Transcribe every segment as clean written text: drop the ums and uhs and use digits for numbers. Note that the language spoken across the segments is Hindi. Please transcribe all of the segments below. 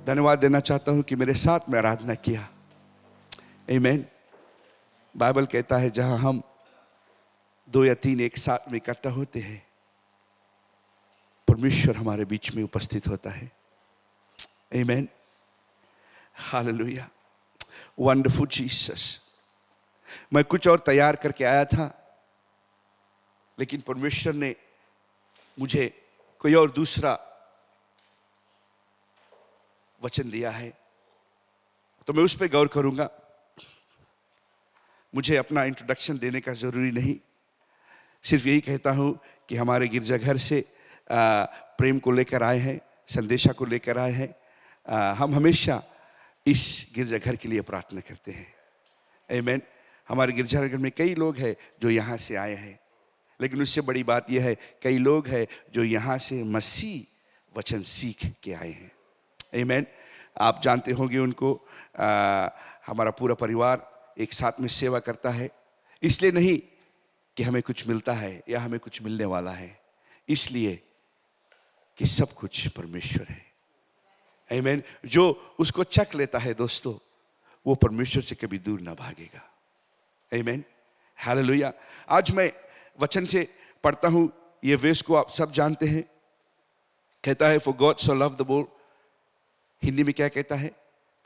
धन्यवाद देना चाहता हूं कि मेरे साथ में आराधना किया। आमीन। बाइबल कहता है जहां हम 2 या 3 एक साथ में इकट्ठा होते हैं, परमेश्वर हमारे बीच में उपस्थित होता है। आमीन। हालेलुया। Wonderful Jesus. मैं कुछ और तैयार करके आया था, लेकिन परमेश्वर ने मुझे कोई और दूसरा वचन दिया है, तो मैं उस पर गौर करूंगा। मुझे अपना इंट्रोडक्शन देने का जरूरी नहीं, सिर्फ यही कहता हूं कि हमारे गिरजाघर से प्रेम को लेकर आए हैं, संदेशा को लेकर आए हैं। हम हमेशा इस गिरजाघर के लिए प्रार्थना करते हैं। आमीन। हमारे गिरजाघर में कई लोग हैं जो यहाँ से आए हैं, लेकिन उससे बड़ी बात यह है कई लोग हैं जो यहाँ से मसीह वचन सीख के आए हैं। आमीन। आप जानते होंगे उनको। हमारा पूरा परिवार एक साथ में सेवा करता है, इसलिए नहीं कि हमें कुछ मिलता है या हमें कुछ मिलने वाला है, इसलिए कि सब कुछ परमेश्वर है। आमीन। जो उसको चख लेता है दोस्तों, वो परमेश्वर से कभी दूर ना भागेगा। आमीन। हालेलुया। आज मैं वचन से पढ़ता हूं, ये वेस को आप सब जानते हैं। कहता है for God so love the world. Hindi में क्या कहता है?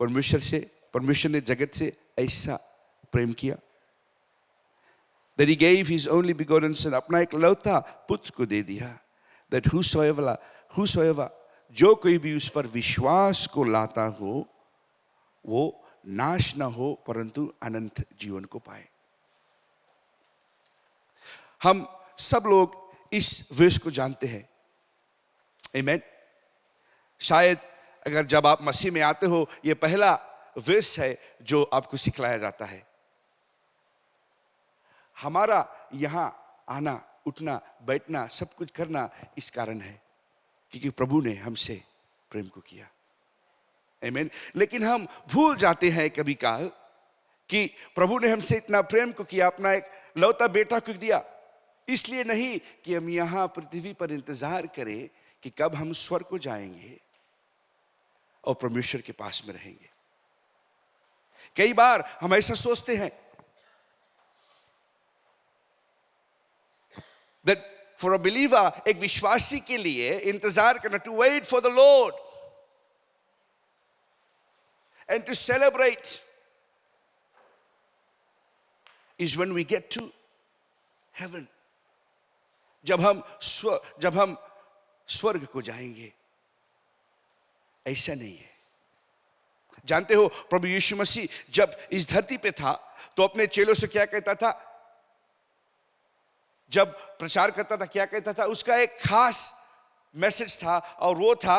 परमेश्वर ने जगत से ऐसा प्रेम किया that he gave his only begotten son, अपना एक लौता पुत्र को दे दिया, that whosoever जो कोई भी उस पर विश्वास को लाता हो वो नाश ना हो परंतु अनंत जीवन को पाए। हम सब लोग इस वेश को जानते हैं। आमीन। शायद अगर जब आप मसीह में आते हो, ये पहला वेश है जो आपको सिखलाया जाता है। हमारा यहां आना, उठना, बैठना, सब कुछ करना इस कारण है क्योंकि प्रभु ने हमसे प्रेम को किया। आमीन। लेकिन हम भूल जाते हैं कभी काल कि प्रभु ने हमसे इतना प्रेम को किया, अपना एक लौता बेटा को दिया, इसलिए नहीं कि हम यहां पृथ्वी पर इंतजार करें कि कब हम स्वर्ग को जाएंगे और परमेश्वर के पास में रहेंगे। कई बार हम ऐसा सोचते हैं that for a believer, एक विश्वासी के लिए इंतजार करना, to wait for the Lord and to celebrate is when we get to heaven, जब हम स्वर्ग को जाएंगे। ऐसा नहीं है। जानते हो प्रभु यीशु मसीह जब इस धरती पे था तो अपने चेलों से क्या कहता था? जब प्रचार करता था क्या कहता था? उसका एक खास मैसेज था और वो था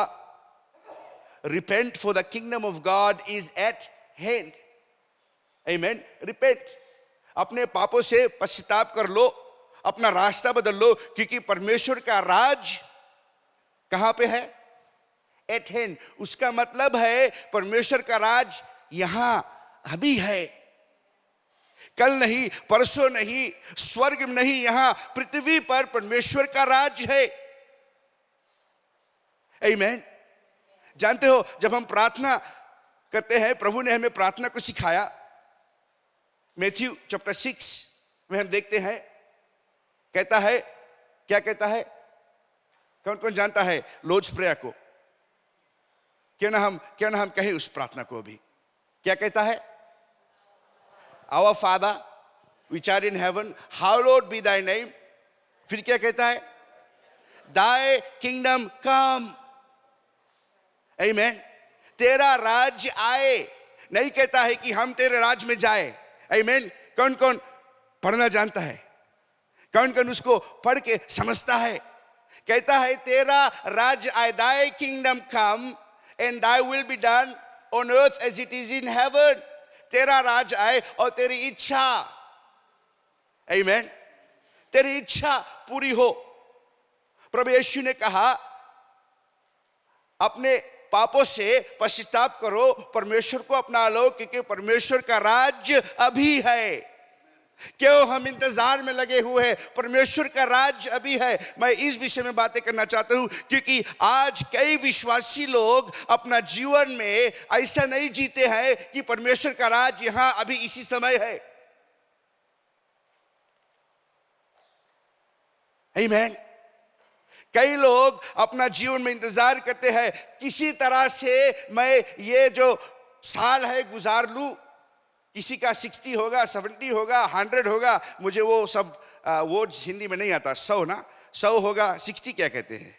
repent for the kingdom of God is eight hand. आमीन। रिपेंट, अपने पापों से पश्चाताप कर लो, अपना रास्ता बदल लो, क्योंकि परमेश्वर का राज कहां पे है? Eight hand. उसका मतलब है परमेश्वर का राज यहां अभी है, कल नहीं, परसों नहीं, स्वर्ग में नहीं, यहां पृथ्वी पर परमेश्वर का राज है। आमीन। जानते हो जब हम प्रार्थना करते हैं, प्रभु ने हमें प्रार्थना को सिखाया। मैथ्यू चैप्टर 6 में हम देखते हैं, कहता है, क्या कहता है? कौन कौन जानता है लॉर्ड्स प्रेयर को? क्यों ना हम कहें उस प्रार्थना को अभी। क्या कहता है? Our Father which art in heaven, hallowed be thy name. फिर क्या कहता है? Thy kingdom come. Amen. तेरा राज्य आए। नहीं कहता है कि हम तेरे राज में जाए। Amen. कौन कौन पढ़ना जानता है? कौन कौन उसको पढ़ के समझता है? कहता है तेरा राज्य आए, thy kingdom come and thy will be done on earth as it is in heaven. तेरा राज आए और तेरी इच्छा, आमीन, तेरी इच्छा पूरी हो। प्रभु यीशु ने कहा अपने पापों से पश्चाताप करो, परमेश्वर को अपना लो, क्योंकि परमेश्वर का राज्य अभी है। क्यों हम इंतजार में लगे हुए हैं? परमेश्वर का राज्य अभी है। मैं इस विषय में बातें करना चाहता हूं क्योंकि आज कई विश्वासी लोग अपना जीवन में ऐसा नहीं जीते हैं कि परमेश्वर का राज्य यहां अभी इसी समय है। आमीन। कई लोग अपना जीवन में इंतजार करते हैं किसी तरह से मैं ये जो साल है गुजार लूं। किसी का 60 होगा, 70 होगा, 100 होगा, मुझे वो सब वर्ड्स हिंदी में नहीं आता। 100 ना, 100 होगा, 60 क्या कहते हैं,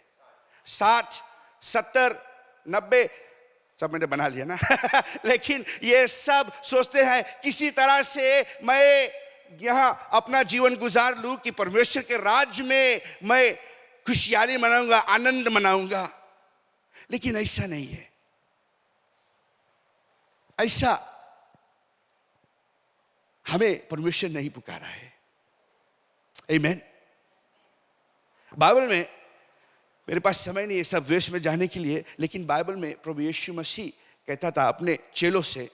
60, 70, 90 सब मैंने बना लिया ना लेकिन ये सब सोचते हैं किसी तरह से मैं यहाँ अपना जीवन गुजार लूं कि परमेश्वर के राज्य में मैं खुशहाली मनाऊंगा, आनंद मनाऊंगा। लेकिन ऐसा नहीं है। ऐसा हमें परमेश्वर नहीं पुकारा है। आमीन। बाइबल में, मेरे पास समय नहीं है सब वेश में जाने के लिए, लेकिन बाइबल में प्रभु यीशु मसीह कहता था अपने चेलों से,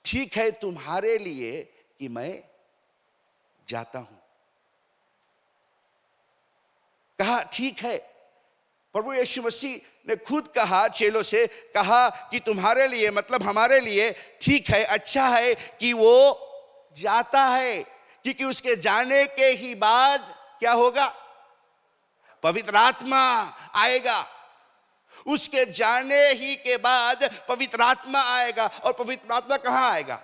ठीक है तुम्हारे लिए कि मैं जाता हूं। कहा ठीक है। प्रभु यीशु मसीह ने खुद कहा, चेलों से कहा कि तुम्हारे लिए मतलब हमारे लिए ठीक है, अच्छा है कि वो जाता है, क्योंकि उसके जाने के ही बाद क्या होगा, पवित्र आत्मा आएगा। उसके जाने ही के बाद पवित्र आत्मा आएगा। और पवित्र आत्मा कहां आएगा?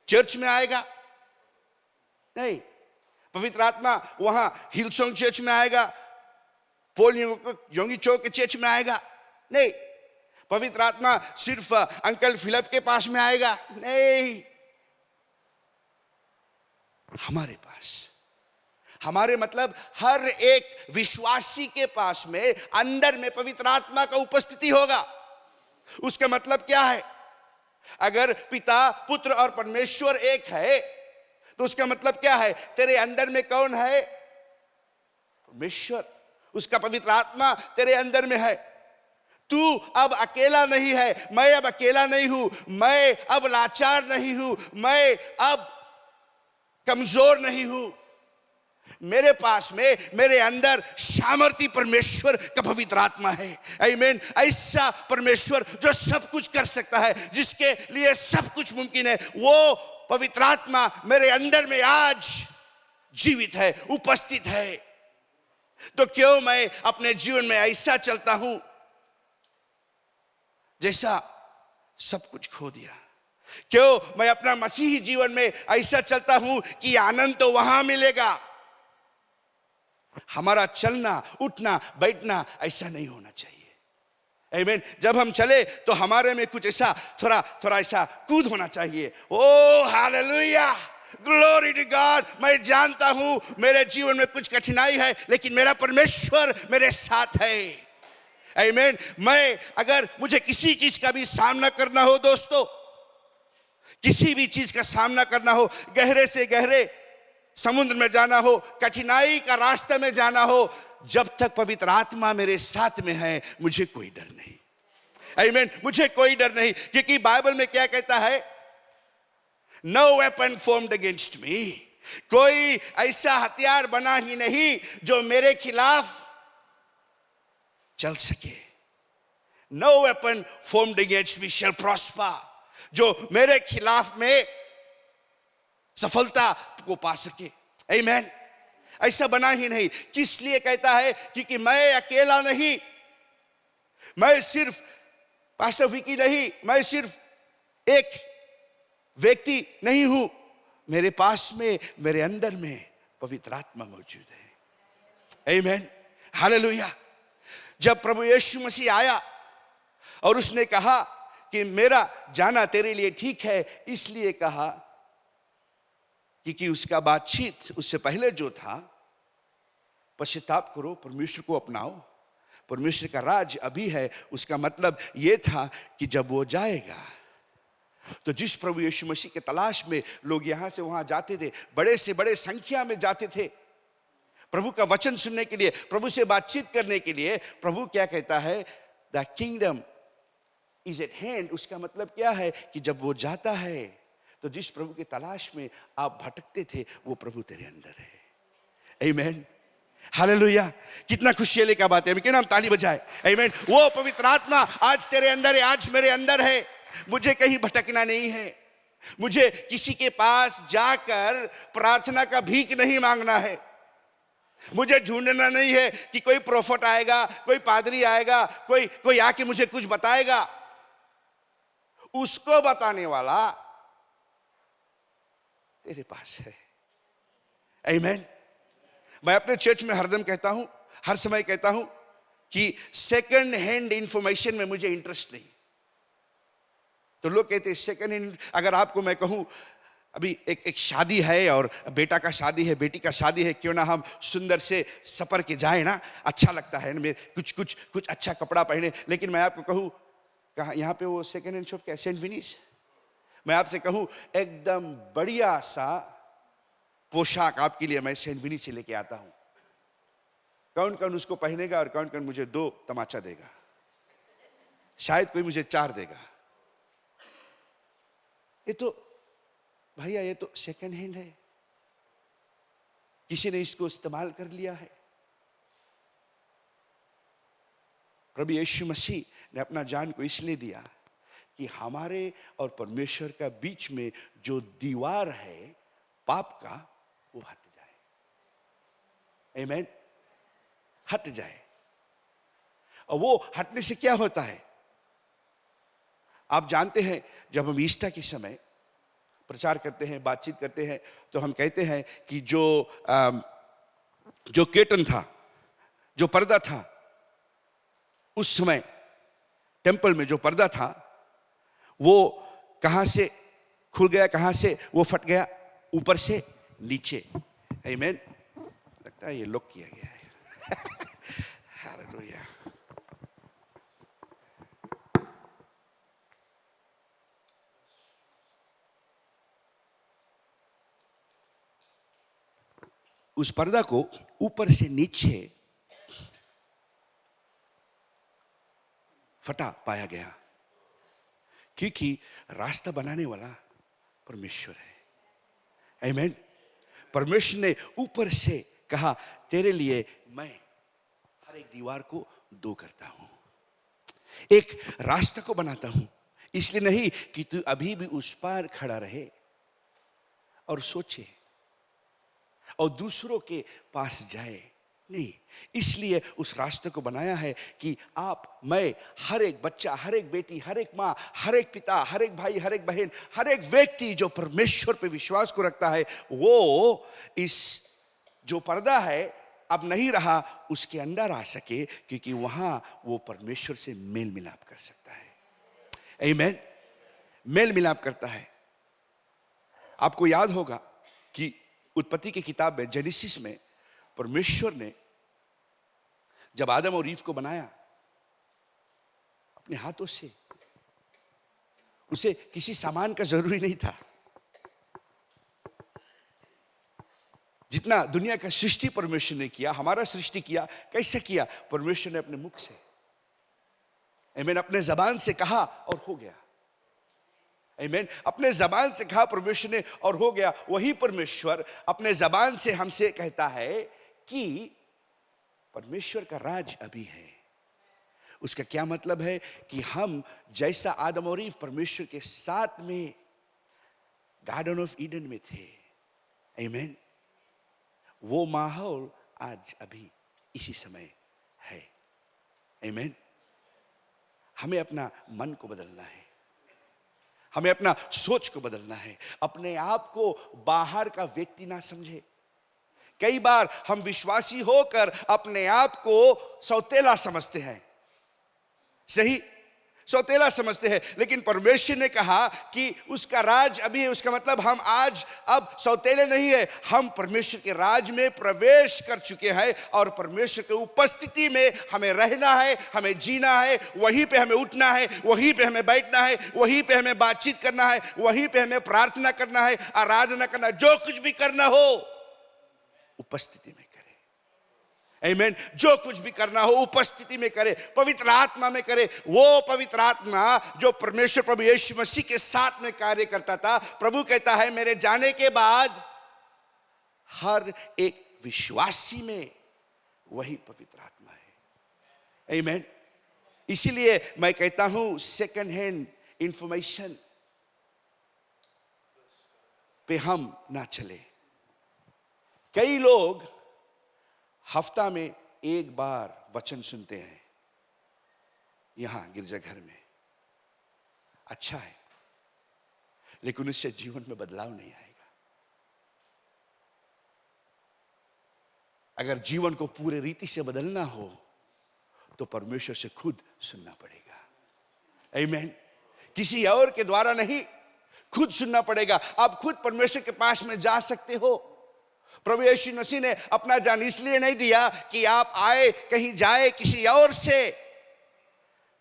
चर्च में आएगा? नहीं। पवित्र आत्मा वहां हिलसोंग चर्च में आएगा, पोल योंगी चौक के चर्च में आएगा? नहीं। पवित्र आत्मा सिर्फ अंकल फिलिप के पास में आएगा? नहीं। हमारे पास, हमारे मतलब हर एक विश्वासी के पास में अंदर में पवित्र आत्मा का उपस्थिति होगा। उसका मतलब क्या है? अगर पिता, पुत्र और परमेश्वर एक है तो उसका मतलब क्या है? तेरे अंदर में कौन है? परमेश्वर। उसका पवित्र आत्मा तेरे अंदर में है। तू अब अकेला नहीं है। मैं अब अकेला नहीं हूं। मैं अब लाचार नहीं हूं। मैं अब कमजोर नहीं हूं। मेरे पास में, मेरे अंदर सामर्थी परमेश्वर का पवित्र आत्मा है। आमीन। ऐसा परमेश्वर जो सब कुछ कर सकता है, जिसके लिए सब कुछ मुमकिन है, वो पवित्र आत्मा मेरे अंदर में आज जीवित है, उपस्थित है। तो क्यों मैं अपने जीवन में ऐसा चलता हूं जैसा सब कुछ खो दिया? क्यों मैं अपना मसीही जीवन में ऐसा चलता हूं कि आनंद तो वहां मिलेगा? हमारा चलना, उठना, बैठना ऐसा नहीं होना चाहिए। आमीन। जब हम चले तो हमारे में कुछ ऐसा थोड़ा ऐसा कूद होना चाहिए। ओ हालेलुया, ग्लोरी टू गॉड। मैं जानता हूं मेरे जीवन में कुछ कठिनाई है, लेकिन मेरा परमेश्वर मेरे साथ है। आमीन। मैं अगर मुझे किसी चीज का भी सामना करना हो दोस्तों, किसी भी चीज का सामना करना हो, गहरे से गहरे समुद्र में जाना हो, कठिनाई का रास्ते में जाना हो, जब तक पवित्र आत्मा मेरे साथ में है मुझे कोई डर नहीं। आमीन। मुझे कोई डर नहीं, क्योंकि बाइबल में क्या कहता है? No weapon formed against me. कोई ऐसा हथियार बना ही नहीं जो मेरे खिलाफ चल सके। No weapon formed against me shall prosper. जो मेरे खिलाफ में सफलता को पा सके। आमीन। ऐसा बना ही नहीं। किस लिए कहता है? क्योंकि मैं अकेला नहीं, मैं सिर्फ पास्टर विकी नहीं, मैं सिर्फ एक व्यक्ति नहीं हूं। मेरे पास में, मेरे अंदर में पवित्र आत्मा मौजूद है। आमीन। हालेलुया। जब प्रभु यीशु मसीह आया और उसने कहा कि मेरा जाना तेरे लिए ठीक है, इसलिए कहा क्योंकि उसका बातचीत उससे पहले जो था, पश्चाताप करो, परमेश्वर को अपनाओ, परमेश्वर का राज अभी है, उसका मतलब यह था कि जब वो जाएगा तो जिस प्रभु यीशु मसीह के तलाश में लोग यहां से वहां जाते थे, बड़े से बड़े संख्या में जाते थे प्रभु का वचन सुनने के लिए, प्रभु से बातचीत करने के लिए। प्रभु क्या कहता है? The kingdom is eight hand. उसका मतलब क्या है कि जब वो जाता है तो जिस प्रभु की तलाश में आप भटकते थे वो प्रभु तेरे अंदर है। आमीन, हालेलुया। कितना खुशी वाली क्या बात है, क्यों ना हम ताली बजाए। आमीन। वो पवित्र आत्मा आज तेरे अंदर है, आज मेरे अंदर है। मुझे कहीं भटकना नहीं है, मुझे किसी के पास जाकर प्रार्थना का भीख नहीं मांगना है, मुझे ढूंढना नहीं है कि कोई प्रोफेट आएगा, कोई पादरी आएगा, कोई आके मुझे कुछ बताएगा। उसको बताने वाला तेरे पास है। आमीन। मैं अपने चर्च में हरदम कहता हूं, हर समय कहता हूं कि सेकंड हैंड इंफॉर्मेशन में मुझे इंटरेस्ट नहीं। तो लोग कहते हैं सेकंड हैंड, अगर आपको मैं कहूं अभी एक शादी है और बेटा का शादी है, बेटी का शादी है, क्यों ना हम सुंदर से सपर के जाए ना, अच्छा लगता है ना, कुछ अच्छा कपड़ा पहने। लेकिन मैं आपको कहूं कहाँ यहाँ पे वो सेकंड हैंड शॉप क्या, सेंट विनीस। मैं आपसे कहूं एकदम बढ़िया सा पोशाक आपके लिए मैं सेंट विनीस से लेके आता हूं। कौन कौन उसको पहनेगा और कौन कौन मुझे 2 तमाचा देगा, शायद कोई मुझे 4 देगा। ये तो भैया ये तो सेकंड हैंड है, किसी ने इसको इस्तेमाल कर लिया है। प्रभु यीशु मसीह ने अपना जान को इसलिए दिया कि हमारे और परमेश्वर का बीच में जो दीवार है पाप का, वो हट जाए। आमीन, हट जाए। और वो हटने से क्या होता है आप जानते हैं, जब हम ईस्टर के समय प्रचार करते हैं, बातचीत करते हैं, तो हम कहते हैं कि जो कर्टन था, जो पर्दा था, उस समय टेंपल में जो पर्दा था वो कहां से खुल गया, कहां से वो फट गया, ऊपर से नीचे। आमीन। लगता है ये लॉक किया गया है। हालेलुया। उस पर्दा को ऊपर से नीचे फटा पाया गया, क्योंकि रास्ता बनाने वाला परमेश्वर है। आमीन। परमेश्वर ने ऊपर से कहा तेरे लिए मैं हर एक दीवार को 2 करता हूं, एक रास्ता को बनाता हूं। इसलिए नहीं कि तू अभी भी उस पार खड़ा रहे और सोचे और दूसरों के पास जाए, नहीं। इसलिए उस रास्ते को बनाया है कि आप, मैं, हर एक बच्चा, हर एक बेटी, हर एक माँ, हर एक पिता, हर एक भाई, हर एक बहन, हर एक व्यक्ति जो परमेश्वर पे विश्वास को रखता है, वो इस जो पर्दा है अब नहीं रहा, उसके अंदर आ सके, क्योंकि वहां वो परमेश्वर से मेल मिलाप कर सकता है। आमीन। मेल मिलाप करता है। आपको याद होगा कि उत्पत्ति की किताब में, जेनेसिस में, परमेश्वर ने जब आदम और ईव को बनाया अपने हाथों से, उसे किसी सामान का जरूरी नहीं था। जितना दुनिया का सृष्टि परमेश्वर ने किया, हमारा सृष्टि किया, कैसे किया? परमेश्वर ने अपने मुख से, आमीन, अपने जबान से कहा और हो गया। आमीन। अपने जबान से कहा परमेश्वर ने और हो गया। वही परमेश्वर अपने जबान से हमसे कहता है कि परमेश्वर का राज अभी है। उसका क्या मतलब है कि हम जैसा आदम और ईव परमेश्वर के साथ में गार्डन ऑफ ईडन में थे, आमीन, वो माहौल आज अभी इसी समय है। आमीन। हमें अपना मन को बदलना है, हमें अपना सोच को बदलना है, अपने आप को बाहर का व्यक्ति ना समझे। कई बार हम विश्वासी होकर अपने आप को सौतेला समझते हैं, सही, सौतेला समझते हैं, लेकिन परमेश्वर ने कहा कि उसका राज अभी है। उसका मतलब हम आज अब सौतेले नहीं है, हम परमेश्वर के राज में प्रवेश कर चुके हैं और परमेश्वर के उपस्थिति में हमें रहना है, हमें जीना है। वहीं पे हमें उठना है, वहीं पे हमें बैठना है, वहीं पे हमें बातचीत करना है, वहीं पे हमें प्रार्थना करना है, आराधना करना, जो कुछ भी करना हो उपस्थिति में करें। आमीन। जो कुछ भी करना हो उपस्थिति में करे, पवित्र आत्मा में करे। वो पवित्र आत्मा जो परमेश्वर प्रभु यीशु मसीह के साथ में कार्य करता था, प्रभु कहता है मेरे जाने के बाद हर एक विश्वासी में वही पवित्र आत्मा है। आमीन। इसीलिए मैं कहता हूं सेकंड हैंड इंफॉर्मेशन पे हम ना चले। कई लोग हफ्ता में एक बार वचन सुनते हैं यहां गिरजाघर में, अच्छा है, लेकिन उससे जीवन में बदलाव नहीं आएगा। अगर जीवन को पूरे रीति से बदलना हो तो परमेश्वर से खुद सुनना पड़ेगा। आमीन। किसी और के द्वारा नहीं, खुद सुनना पड़ेगा। आप खुद परमेश्वर के पास में जा सकते हो। प्रभु यीशु मसीह ने अपना जान इसलिए नहीं दिया कि आप आए कहीं जाए किसी और से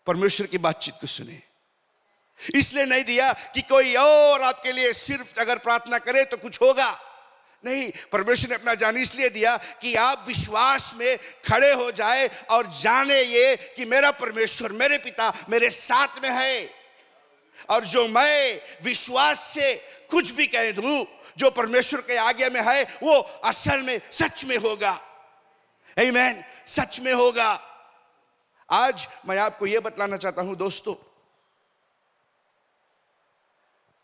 परमेश्वर की बातचीत को सुने। इसलिए नहीं दिया कि कोई और आपके लिए सिर्फ अगर प्रार्थना करे तो कुछ होगा। नहीं, परमेश्वर ने अपना जान इसलिए दिया कि आप विश्वास में खड़े हो जाए और जाने ये कि मेरा परमेश्वर, मेरे पिता मेरे साथ में है। और जो मैं विश्वास से कुछ भी कह दूं जो परमेश्वर के आगे में है, वो असल में सच में होगा। आमीन। सच में होगा। आज मैं आपको यह बतलाना चाहता हूं दोस्तों,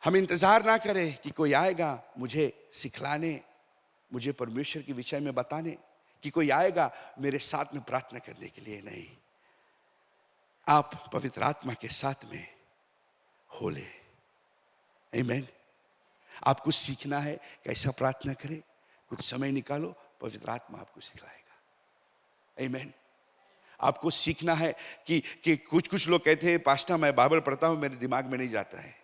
हम इंतजार ना करें कि कोई आएगा मुझे सिखलाने, मुझे परमेश्वर के विषय में बताने, कि कोई आएगा मेरे साथ में प्रार्थना करने के लिए। नहीं, आप पवित्र आत्मा के साथ में हो ले। आमीन। आपको सीखना है कैसा प्रार्थना करें, कुछ समय निकालो, पवित्र आत्मा आपको सिखलाएगा। आमीन। आपको सीखना है कि कुछ लोग कहते हैं पास्टर मैं बाइबल पढ़ता हूं, मेरे दिमाग में नहीं जाता है,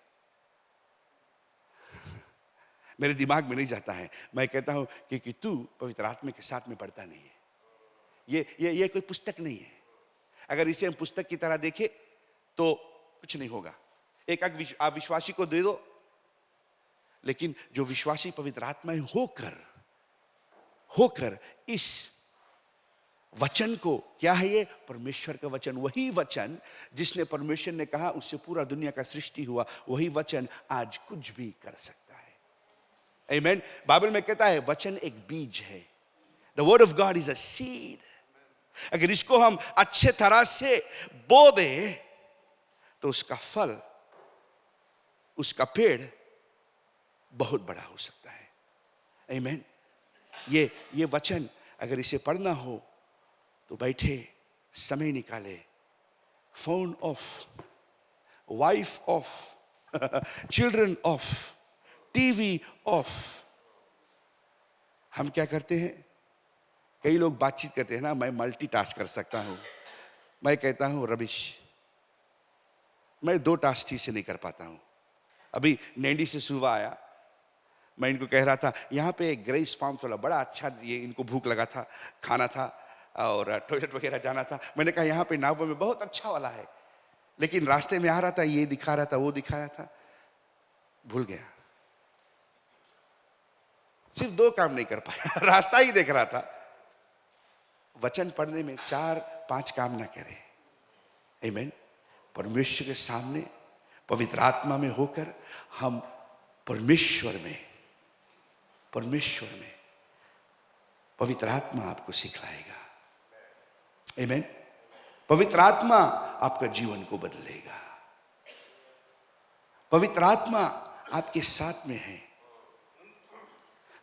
मेरे दिमाग में नहीं जाता है। मैं कहता हूं कि तू पवित्र आत्मा के साथ में पढ़ता नहीं है। ये कोई पुस्तक नहीं है। अगर इसे हम पुस्तक की तरह देखें तो कुछ नहीं होगा। एक आप विश्वासी को दे दो, लेकिन जो विश्वासी पवित्र आत्मा होकर इस वचन को, क्या है ये? परमेश्वर का वचन। वही वचन जिसने परमेश्वर ने कहा उससे पूरा दुनिया का सृष्टि हुआ, वही वचन आज कुछ भी कर सकता है। आमीन। बाइबल में कहता है वचन एक बीज है। The word of God is a seed. अगर इसको हम अच्छे तरह से बो दे तो उसका फल, उसका पेड़ बहुत बड़ा हो सकता है। आमीन। ये वचन अगर इसे पढ़ना हो तो बैठे, समय निकाले, phone of, wife of, children of, TV off. हम क्या करते हैं, कई लोग बातचीत करते हैं ना, मैं मल्टीटास्क कर सकता हूं। मैं कहता हूं रबिश, मैं 2 टास्क ठीक से नहीं कर पाता हूं। अभी नैंडी से सुबह आया, मैं इनको कह रहा था यहाँ पे ग्रेस फार्म्स वाला बड़ा अच्छा, ये इनको भूख लगा था, खाना था और टॉयलेट वगैरह जाना था। मैंने कहा यहाँ पे नाव में बहुत अच्छा वाला है, लेकिन रास्ते में आ रहा था, ये दिखा रहा था, वो दिखा रहा था, भूल गया। सिर्फ 2 काम नहीं कर पाया, रास्ता ही देख रहा था। वचन पढ़ने में 4-5 काम ना करे। आमीन। परमेश्वर के सामने पवित्र आत्मा में होकर हम परमेश्वर में पवित्र आत्मा आपको सिखलाएगा। आमीन। पवित्र आत्मा आपका जीवन को बदलेगा। पवित्र आत्मा आपके साथ में है।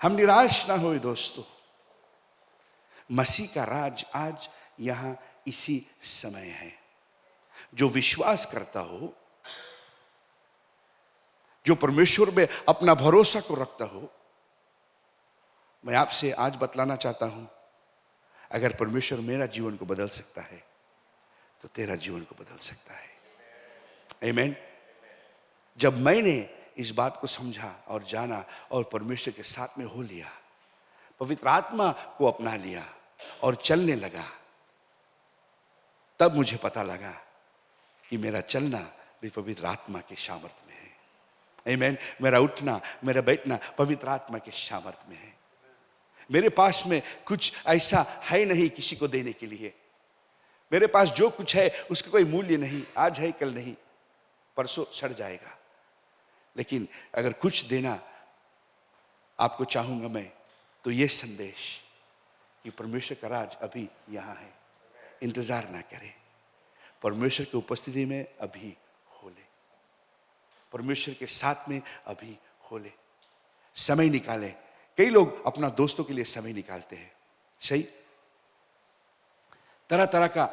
हम निराश ना होए दोस्तों, मसीह का राज आज यहां इसी समय है। जो विश्वास करता हो, जो परमेश्वर में अपना भरोसा को रखता हो, मैं आपसे आज बतलाना चाहता हूं, अगर परमेश्वर मेरा जीवन को बदल सकता है तो तेरा जीवन को बदल सकता है। आमीन। जब मैंने इस बात को समझा और जाना और परमेश्वर के साथ में हो लिया, पवित्र आत्मा को अपना लिया और चलने लगा, तब मुझे पता लगा कि मेरा चलना भी पवित्र आत्मा के सामर्थ्य में है। आमीन। मेरा उठना, मेरा बैठना पवित्र आत्मा के सामर्थ्य में है। मेरे पास में कुछ ऐसा है नहीं किसी को देने के लिए। मेरे पास जो कुछ है उसका कोई मूल्य नहीं, आज है कल नहीं, परसों सड़ जाएगा। लेकिन अगर कुछ देना आपको चाहूंगा मैं, तो ये संदेश कि परमेश्वर का राज अभी यहाँ है। इंतजार ना करें, परमेश्वर की उपस्थिति में अभी हो ले, परमेश्वर के साथ में अभी हो ले, समय निकाले। कई लोग अपना दोस्तों के लिए समय निकालते हैं, सही, तरह तरह का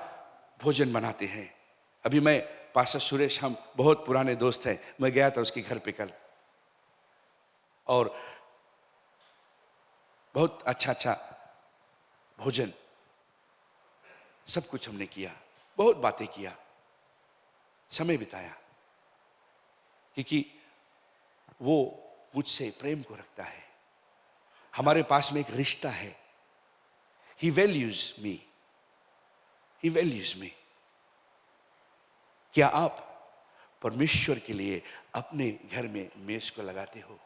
भोजन बनाते हैं। अभी मैं पास्टर सुरेश, हम बहुत पुराने दोस्त हैं, मैं गया था उसके घर पे कल, और बहुत अच्छा अच्छा भोजन, सब कुछ हमने किया, बहुत बातें किया, समय बिताया, क्योंकि वो मुझसे प्रेम को रखता है। हमारे पास में एक रिश्ता है। He values me. He values me. क्या आप परमेश्वर के लिए अपने घर में मेज को लगाते हो?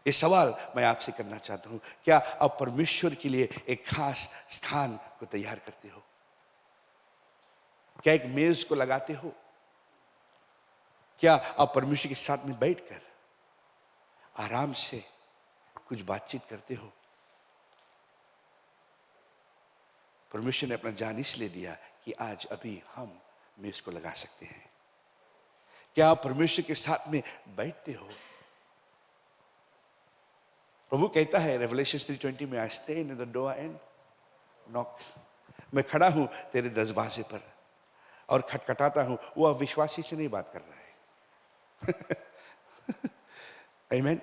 ये सवाल मैं आपसे करना चाहता हूं। क्या आप परमेश्वर के लिए एक खास स्थान को तैयार करते हो? क्या एक मेज को लगाते हो? क्या आप परमेश्वर के साथ में बैठकर आराम से कुछ बातचीत करते हो? परमेश्वर ने अपना जान इसलिए दिया कि आज अभी हम मेज को लगा सकते हैं। क्या आप परमेश्वर के साथ में बैठते हो? प्रभु कहता है रेवलेशन 3:20 में, I stand at the door and knock. मैं खड़ा हूं तेरे दरवाजे पर और खटखटाता हूं। वो अविश्वासी से नहीं बात कर रहा है। आमीन।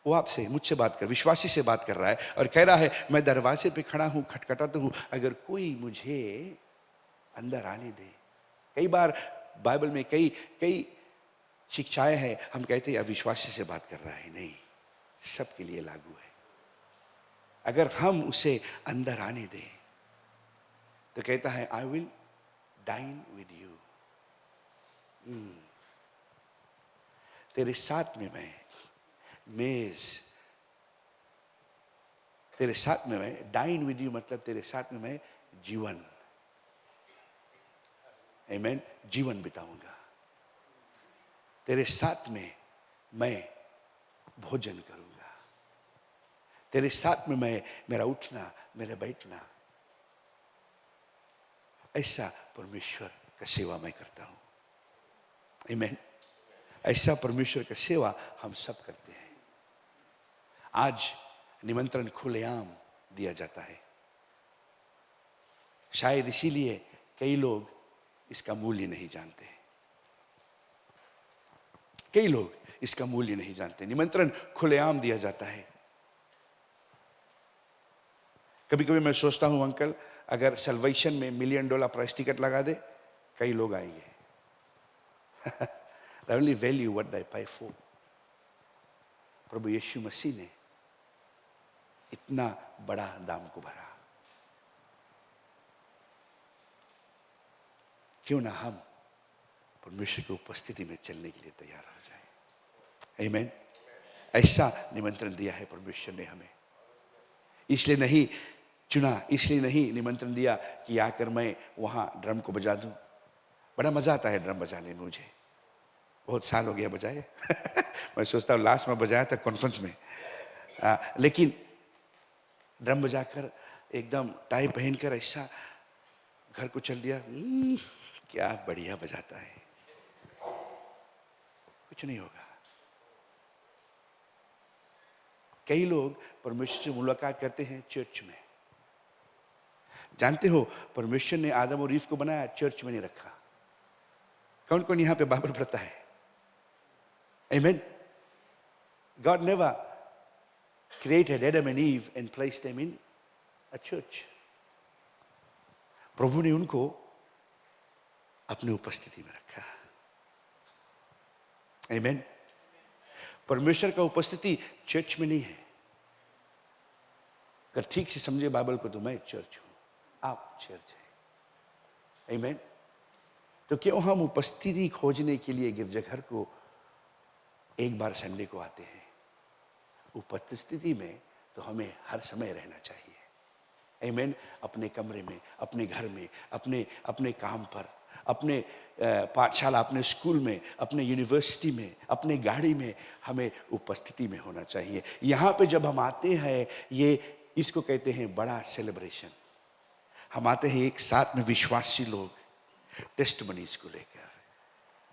वो आपसे, मुझसे बात कर, विश्वासी से बात कर रहा है और कह रहा है मैं दरवाजे पे खड़ा हूं, खटखटाता हूं, अगर कोई मुझे अंदर आने दे। कई बार बाइबल में कई कई शिक्षाएं हैं, हम कहते हैं अविश्वासी से बात कर रहा है, नहीं, सबके लिए लागू है। अगर हम उसे अंदर आने दें तो कहता है I will dine with you. तेरे साथ में मैं मेज, तेरे साथ में मैं डाइन विद यू, मतलब तेरे साथ में मैं जीवन, आमीन, जीवन बिताऊंगा। तेरे साथ में मैं भोजन करूंगा। तेरे साथ में मैं, मेरा उठना, मेरा बैठना, ऐसा परमेश्वर का सेवा मैं करता हूं। आमीन। ऐसा परमेश्वर का सेवा हम सब करते हैं। आज निमंत्रण खुलेआम दिया जाता है। शायद इसीलिए कई लोग इसका मूल्य नहीं जानते। कई लोग इसका मूल्य नहीं जानते। निमंत्रण खुलेआम दिया जाता है। कभी कभी मैं सोचता हूं अंकल, अगर सल्वेशन में $1 मिलियन प्राइस टिकट लगा दे, कई लोग आएंगे। They only value what they pay for. प्रभु यीशु मसीह ने इतना बड़ा दाम को भरा, क्यों ना हम परमेश्वर की उपस्थिति में चलने के लिए तैयार हो जाए। आमीन। ऐसा निमंत्रण दिया है परमेश्वर ने हमें। इसलिए नहीं चुना, इसलिए नहीं निमंत्रण दिया कि आकर मैं वहां ड्रम को बजा दूं। बड़ा मजा आता है ड्रम बजाने में, मुझे बहुत साल हो गया बजाए। मैं सोचता हूँ लास्ट में बजाया था कॉन्फ्रेंस में, लेकिन ड्रम बजाकर एकदम टाई पहनकर ऐसा घर को चल दिया। क्या बढ़िया बजाता है। कुछ नहीं होगा। कई लोग परमेश्वर से मुलाकात करते हैं चर्च में। जानते हो परमेश्वर ने आदम और ईव को बनाया, चर्च में नहीं रखा। कौन कौन यहां पे बाइबल पढ़ता है? Amen. God never created Adam and Eve and placed them in a church. प्रभु ने उनको अपनी उपस्थिति में रखा। Amen. परमेश्वर का उपस्थिति चर्च में नहीं है। अगर ठीक से समझे बाइबल को तो मैं चर्च हूं, आप चर्च है। Amen. तो क्यों हम उपस्थिति खोजने के लिए गिरजाघर को एक बार संडे को आते हैं? उपस्थिति में तो हमें हर समय रहना चाहिए। आमीन। अपने कमरे में, अपने घर में, अपने अपने काम पर, अपने पाठशाला, अपने स्कूल में, अपने यूनिवर्सिटी में, अपने गाड़ी में हमें उपस्थिति में होना चाहिए। यहाँ पे जब हम आते हैं, ये इसको कहते हैं बड़ा सेलिब्रेशन। हम आते हैं एक साथ में विश्वासी लोग, टेस्टमनीज को लेकर,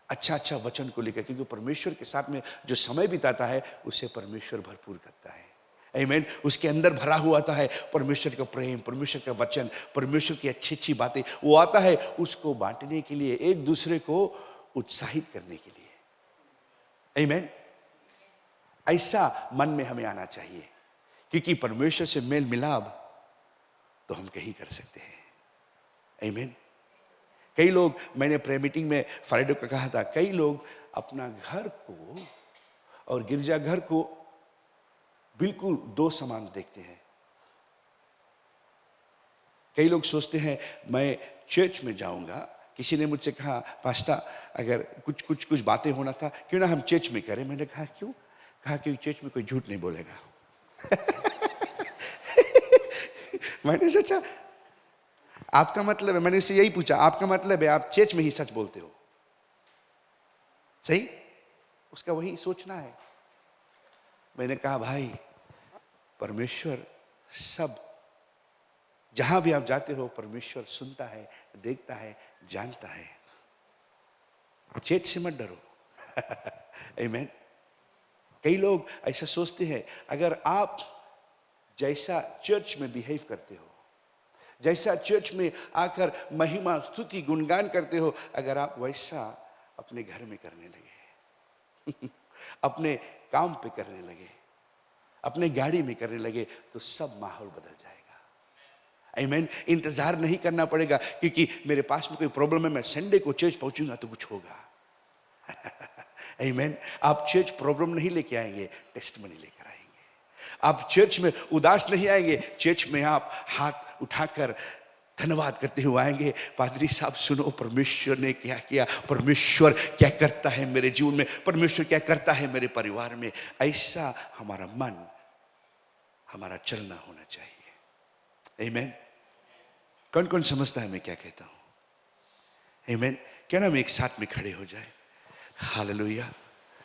अच्छा अच्छा वचन को लेकर, क्योंकि परमेश्वर के साथ में जो समय बिताता है उसे परमेश्वर भरपूर करता है। आमीन। उसके अंदर भरा हुआ आता है परमेश्वर का प्रेम, परमेश्वर का वचन, परमेश्वर की अच्छी अच्छी बातें। वो आता है उसको बांटने के लिए, एक दूसरे को उत्साहित करने के लिए। आमीन। ऐसा मन में हमें आना चाहिए, क्योंकि परमेश्वर से मेल मिलाप तो हम कहीं कर सकते हैं। आमीन। कई लोग, मैंने प्रेयर मीटिंग में फ्राइडे को कहा था, कई लोग अपना घर को और गिरजाघर को बिल्कुल दो समान देखते हैं। कई लोग सोचते हैं मैं चर्च में जाऊंगा। किसी ने मुझसे कहा, पास्टर अगर कुछ बातें होना था, क्यों ना हम चर्च में करें। मैंने कहा क्यों? कहा क्योंकि चर्च में कोई झूठ नहीं बोलेगा। मैंने सोचा आपका मतलब है, मैंने इससे यही पूछा, आपका मतलब है आप चर्च में ही सच बोलते हो? सही, उसका वही सोचना है। मैंने कहा भाई, परमेश्वर सब, जहां भी आप जाते हो परमेश्वर सुनता है, देखता है, जानता है। चर्च से मत डरो। आमीन। कई लोग ऐसा सोचते हैं, अगर आप जैसा चर्च में बिहेव करते हो, जैसा चर्च में आकर महिमा स्तुति गुणगान करते हो, अगर आप वैसा अपने घर में करने लगे, अपने काम पे करने लगे, अपने गाड़ी में करने लगे, तो सब माहौल बदल जाएगा। आमीन। इंतजार नहीं करना पड़ेगा क्योंकि मेरे पास में कोई प्रॉब्लम है, मैं संडे को चर्च पहुंचूंगा तो कुछ होगा। आमीन। आप चर्च प्रॉब्लम नहीं लेके आएंगे, टेस्टमनी लेकर आएंगे। आप चर्च में उदास नहीं आएंगे, चर्च में आप हाथ उठाकर धन्यवाद करते हुए आएंगे, पादरी साहब सुनो परमेश्वर ने क्या किया, परमेश्वर क्या करता है मेरे जीवन में, परमेश्वर क्या करता है मेरे परिवार में। ऐसा हमारा मन, हमारा चलना होना चाहिए। आमीन। कौन कौन समझता है मैं क्या कहता हूं? आमीन। क्या ना हम एक साथ में खड़े हो जाए? हालेलुया।